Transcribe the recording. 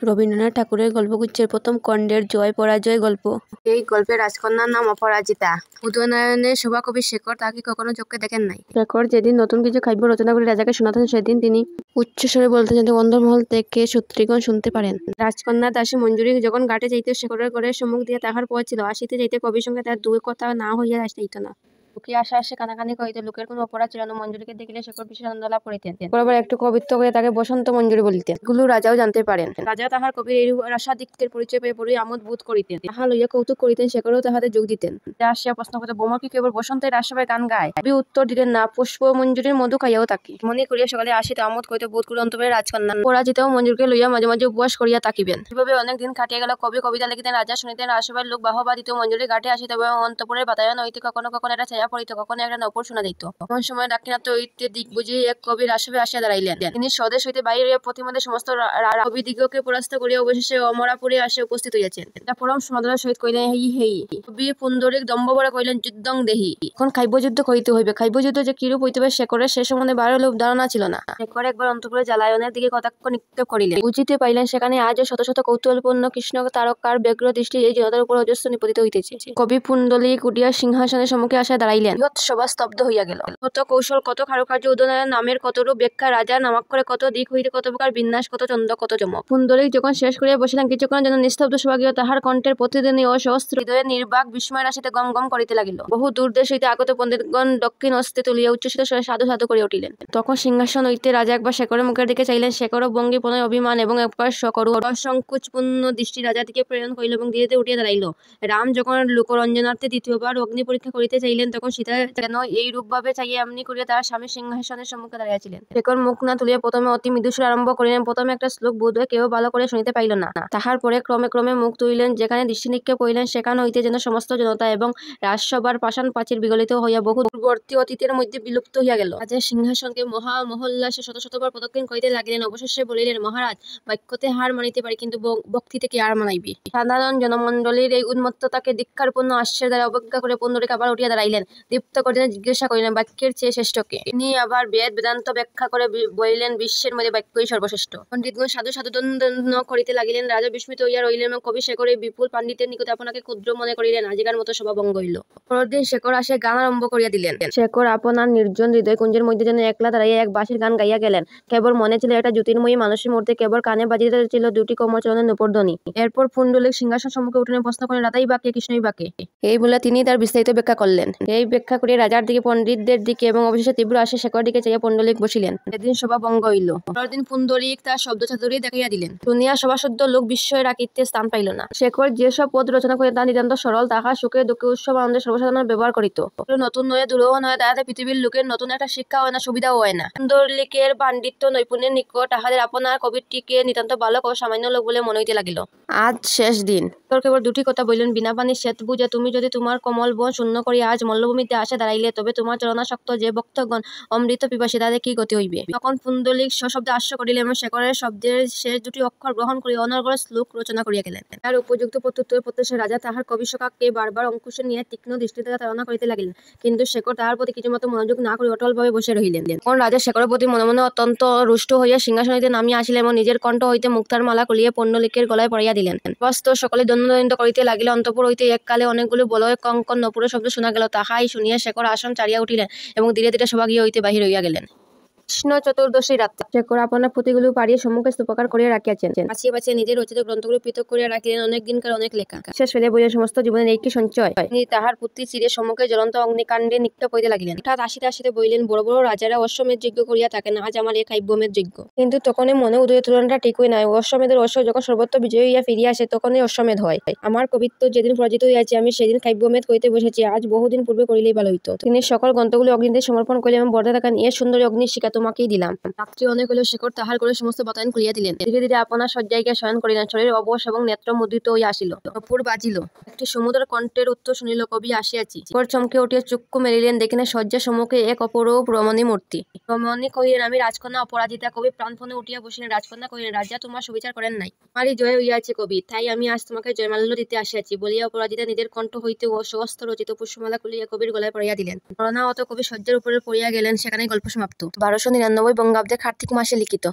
রবীন্দ্রনাথ ঠাকুরের গল্পগুচ্ছের প্রথম খণ্ডের জয় পরাজয় গল্প। এই গল্পের রাজকন্যার নাম অপরাজিতা। উদয়নারায়ণের সভাকবি শেখর তাকে কখনো চোখে দেখেন নাই। শেখর যেদিন নতুন কিছু কাব্য রচনা করে রাজাকে শোনাতেন, সেদিন তিনি উচ্চস্বরে বলতেন যাতে অন্দরমহল থেকে সূত্রগণ শুনতে পারেন। রাজকন্যা দাসী মঞ্জুরি যখন ঘাটে যাইতে শেখরের ঘরের সম্মুখ দিয়ে তাহার পথ ছিল, আসিতে যাইতে কবির সঙ্গে তার দুই কথা না হইয়া যাইত না। লোকে আসা আসে কানাকানি করিতে, লোকের কোনো অপরাধ ছিল না। মঞ্জুরিকে দেখিলে শেখর বিশেষ আনন্দ লাভ করিতেন। আবার একটু কবিত্ব করে তাকে বসন্ত মঞ্জুরি বলিতেন। এগুলো রাজাও জানতে পারেন। রাজা তাহার কবির এই রসাধিক্যের পরিচয় পেয়ে বড়ই আমোদ বোধ করিতেন। তাহা লইয়া কৌতুক করিতেন। শেখরও তাহাতে যোগ দিতেন। রাজা আসিয়া প্রশ্ন করতে, বৌমা কি কেবল বসন্তের রাজসভায় গান গায়? কবি উত্তর দিতেন, না, পুষ্প মঞ্জুরির মধু খাইয়াও থাকি। মনে করিয়া সকালে আসিতে আমোদ করিতে বোধ করে অন্তপুরের রাজকন্যা পরাজিতাও মঞ্জুরকে লইয়া মাঝে মাঝে উপবাস করিয়া থাকিবেন। এভাবে অনেক দিন কাটিয়া গেল। কবি কবিতা লিখিতেন, রাজা শুনিতেন, রাজসভার লোক বাহবা দিত। মঞ্জুরির ঘাটে আসিত এবং অন্তপুরের বাতায়ন হইতে কখনো কখনো একটা ছায়া পড়িত, কখনো একটা নপুর শোনা যাইত। এমন সময় দাক্ষিণাত্য হইতে দিক বুঝিয়া এক কবি রাজসভায় আসিয়া দাঁড়াইলেন। তিনি স্বদেশ হইতে বাহির হইয়া প্রতিমধ্যে সমস্ত কবিদিগকে পরাস্ত করিয়া অবশেষে অমরাপুরে আসিয়া উপস্থিত হইয়াছেন। এটা পরম সমাদরের সহিত কইলেন, হেই হেই। কবি পুণ্ডরীক দম্ভভরে কইলেন, যুদ্ধং দেহি। এখন কাব্যযুদ্ধ করিতে হইবে। কাব্যযুদ্ধ যে কিরূপ হইতে হবে শেখরের সে সম্বন্ধে বারো ধারণা ছিল না। শেখর একবার অন্তপুরে জ্বালায়নের দিকে কটাক্ষ নিক্ষেপ করিলেন। বুঝিতে পাইলেন সেখানে আজও শত শত কৌতূহলপূর্ণ কৃষ্ণ তারকার ব্যগ্র দৃষ্টি এই জনতার উপর অজস্র নিপতিত হইতেছে। কবি পুণ্ডলিক উঠিয়া সিংহাসনের সম্মুখে আসিয়া দাঁড়াইলেন। বৃহৎ সভা স্তব্ধ হইয়া গেল। কত কৌশল, কত কারুকার্য, উদয়নারায়ণ নামের কতরূপ ব্যাখ্যা, রাজার নামাক্ষরে কত দিক হইতে কত প্রকার বিন্যাস, কত চন্দ্র, কত চমক। পুণ্ডলিক যখন শেষ করিয়া বসিলেন, কিছুক্ষণ যেন নিস্তব্ধ সভা গিয়া তাহার কণ্ঠের প্রতিধ্বনি ও সহস্র হৃদয়ে নির্বাক বিস্ময় রাশিতে গম গম করিতে লাগিল। বহু দূর দেশ হইতে আগত পণ্ডিতগণ দক্ষিণ হস্তে তুলিয়া উচ্ছ্বসিত স্বরে সাধু সাধু করিয়া উঠিলেন। তখন সিংহাসন হইতে রাজা একবার শেখরের মুখের দিকে চাইলেন। শেখরও ভঙ্গি প্রণয় অভিমান এবং একবার সকরু অসংকোচপূর্ণ দৃষ্টি রাজার দিকে প্রেরণ করিল এবং ধীরে ধীরে উঠিয়া দাঁড়াইল। রাম যখন লোকরঞ্জনার্থে দ্বিতীয়বার অগ্নি পরীক্ষা করিতে চাইলেন, তখন সীতা যেন এইরূপভাবে চাইয়া এমনি করিয়া তার স্বামী সিংহাসনের সম্মুখে দাঁড়াইয়াছিলেন। শেখর মুখ না তুলিয়া প্রথমে অতি মৃদুস্বরে আরম্ভ করিলেন। প্রথমে একটা শ্লোক বোধহয় কেউ ভালো করে শুনিতে পাইল না। তাহার পরে ক্রমে ক্রমে মুখ তুলিলেন। যেখানে দৃষ্টি নিক্ষেপ করিলেন সেখান হইতে যেন সমস্ত জনতা এবং রাজসভার পাষাণ প্রাচীর বিগলিত হইয়া বহু দূরবর্তী অতীতের মধ্যে বিলুপ্ত হইয়া গেল। রাজা সিংহাসনকে মহোল্লাসে শত শতবার প্রদক্ষিণ করিতে লাগিলেন। অবশেষে বলিলেন, মহারাজ, বাক্যতে হার মানিতে পারি, কিন্তু ভক্তিতে কি হার মানাইবি? সাধারণ জনমণ্ডলীর এই উন্মত্ততাকে ধিক্কারপূর্ণ আশ্চর্য দ্বারা অবজ্ঞা করে পুণ্ডরীক আবার উঠিয়া দাঁড়াইলেন। দীপ্ত কণ্ঠে জিজ্ঞাসা করিলেন, বাক্যের চেয়ে শ্রেষ্ঠ কে? তিনি আবার বেদ বেদান্ত ব্যাখ্যা করে বলিলেন, বিশ্বের মধ্যে বাক্যই সর্বশ্রেষ্ঠ। পণ্ডিতগণ সাধু সাধু দণ্ডন করিতে লাগিলেন। রাজা বিস্মিত হইয়া রহিলেন এবং কবি শেখর এই বিপুল পাণ্ডিত্যের নিকটে আপনাকে ক্ষুদ্র মনে করিলেন। আজিকার মতো সভা ভঙ্গ হইল। পরদিন শেখর আসিয়া গান আরম্ভ করিয়া দিলেন। শেখর আপনার নির্জন হৃদয় কুঞ্জের মধ্যে যেন একলা দাঁড়াইয়া এক বাঁশির গান গাইয়া গেলেন। কেবল মনে ছিল একটা জ্যোতির্ময়ী মানুষের মূর্তি, কেবল কানে বাজিতে ছিল দুটি কমলচরণের নূপুরধ্বনি। এরপর পুণ্ডলিক সিংহাসন সম্মুখে উঠিলেন। প্রশ্ন করেন, রাধাই বা কে, কৃষ্ণই বা কে? এই বলে তিনি তার বিস্তারিত ব্যাখ্যা করলেন। এই ব্যাখ্যা করিয়া রাজার দিকে, পণ্ডিতদের দিকে এবং অবশেষে তীব্র আসে শেখর দিকে চাইয়া পুণ্ডলিক বসিলেন। সেদিন সভা ভঙ্গ হইল। পরদিন পুণ্ডলিক তার শব্দ চাতুরী দেখাইয়া দিলেন। শুনিয়া সভাসুদ্ধ লোক বিস্ময়ে রাখিতে স্থান পাইল না। শেখর যেসব পদ রচনা করিয়া তা নিতান্ত সরল, তাহা সুখে দুঃখে উৎসব আনন্দে সর্বসাধারণ ব্যবহার করিত। নতুন নয়, দুরূহ নয়, তাহাতে পৃথিবীর লোকের নতুন একটা শিক্ষা হয় না, সুবিধাও হয় না। পুণ্ডলিকের পাণ্ডিত্য নৈপুণ্যের নিকট তাহাদের আপনার কবিটিকে নিতান্ত বালক ও সামান্য লোক বলে মনে হইতে লাগিল। আজ শেষ দিন। কেবল দুটি কথা বলিলেন, বিনা পানির শ্বেত বুঝে তুমি যদি তোমার কমল বন শূন্য করিয়া আজ মল্লভূমিতে আসে দাঁড়াইলে, তবে তোমার চরণাসক্ত যে ভক্তগণ অমৃত পিপাসী, তাদের কি গতি হইবে? তখন পুণ্ডলিক সশব্দে হাস্য করিলেন এবং শেখরের শব্দের শেষ দুটি অক্ষর গ্রহণ করিয়া অনর্গল শ্লোক রচনা করিয়া গেলেন। তার উপযুক্ত প্রত্যুত্তর প্রত্যাশে রাজা তাহার কবিসখাকে বারবার অঙ্কুশে নিয়ে তীক্ষ্ণ দৃষ্টিতে তাড়না করিতে লাগিলেন। কিন্তু শেখর তাহার প্রতি কিছুমাত্র মনোযোগ না করে অটলভাবে বসে রহিলেন। তখন রাজা শেখরের প্রতি মনে মনে অত্যন্ত রুষ্ট হইয়া সিংহাসন হইতে নামিয়া আসিলেন এবং নিজের কণ্ঠ হইতে মুক্তার মালা খুলিয়া পুণ্ডলিকের গলায় পরাইয়া দিলেন। বাস্ত সকলে দ্বন্দ্ব করিতে লাগিল। অন্তঃপুর হইতে এককালে অনেকগুলি বলয় কঙ্কন নপুরের শব্দ শোনা গেল। তাহাই শুনিয়া শেখর আসন ছাড়িয়া উঠিলেন এবং ধীরে ধীরে সভাগৃহ হইতে বাহির হইয়া গেলেন। কৃষ্ণ চতুর্দশী রাত্রে শেখর আপনার পুঁথিগুলো পাড়িয়া সম্মুখে স্তূপাকার করিয়া রাখিয়াছেন। বাছিয়া বাছিয়া নিজের রচিত গ্রন্থগুলো পৃথক করিয়া রাখিলেন। অনেক দিনকার অনেক লেখা। শেষ হইলে বইলেন, সমস্ত জীবনের এই কি সঞ্চয়? তিনি তাহার পুঁথি চিরে সম্মুখে জ্বলন্ত অগ্নিকাণ্ডে নিক্ষেপ করিতে লাগিলেন। হঠাৎ আসিতে আসিতে বলিলেন, বড় বড় রাজারা অশ্বমেধ যজ্ঞ করিয়া থাকেন, আজ আমার এ কাব্যমেধ যজ্ঞ। কিন্তু তখনই মনে উদয় তুলনাটা ঠিকই নাই। অশ্বমেধের অশ্ব যখন সর্বত্র বিজয়ী হইয়া ফিরিয়া আসে, তখনই অশ্বমেধ হয়। আমার কবিত্ব যেদিন পরাজিত হইয়াছে, আমি সেদিন কাব্যমেধ করিতে বসেছি। আজ বহুদিন পূর্বে করিলেই ভালো হইত। তিনি সকল গ্রন্থগুলি অগ্নিতে সমর্পণ করিলেন এবং বর্দা থাকেন, এ সুন্দরী অগ্নিশিখা তোমাকেই দিলাম। রাত্রি অনেক হইল। শেখর তাহার ঘরে সমস্ত বাতায়ন খুলিয়া দিলেন। ধীরে ধীরে আপনার শয্যায় গিয়া শয়ন করিলেন। শরীর অবশ এবং নেত্র মুদ্রিত হইয়া আসিল। নূপুর বাজিল। একটি সমুদ্র কণ্ঠের উত্তর শুনিল, কবি আসিয়াছি। শেখর চমকে উঠিয়া চক্ষু মেলিলেন। দেখিলেন শয্যা সম্মুখে এক অপরূপ রমণী মূর্তি। রমণী কহিলেন, আমি রাজকন্যা অপরাজিতা। কবি প্রাণপণে উঠিয়া বসিলেন। রাজকন্যা কহিলেন, রাজা তোমার সুবিচার করেন নাই। আমারই জয় হইয়াছে কবি, তাই আমি আজ তোমাকে জয়মাল্য দিতে আসিয়াছি। বলিয়া অপরাজিতা নিজের কণ্ঠ হইতে স্বহস্ত রচিত পুষ্পমালা খুলিয়া কবির গলায় পরাইয়া দিলেন। মরণাহত কবি শয্যার উপরে পড়িয়া গেলেন। সেখানেই গল্প সমাপ্ত। 1299 বঙ্গাব্দে কার্তিক মাসে লিখিত।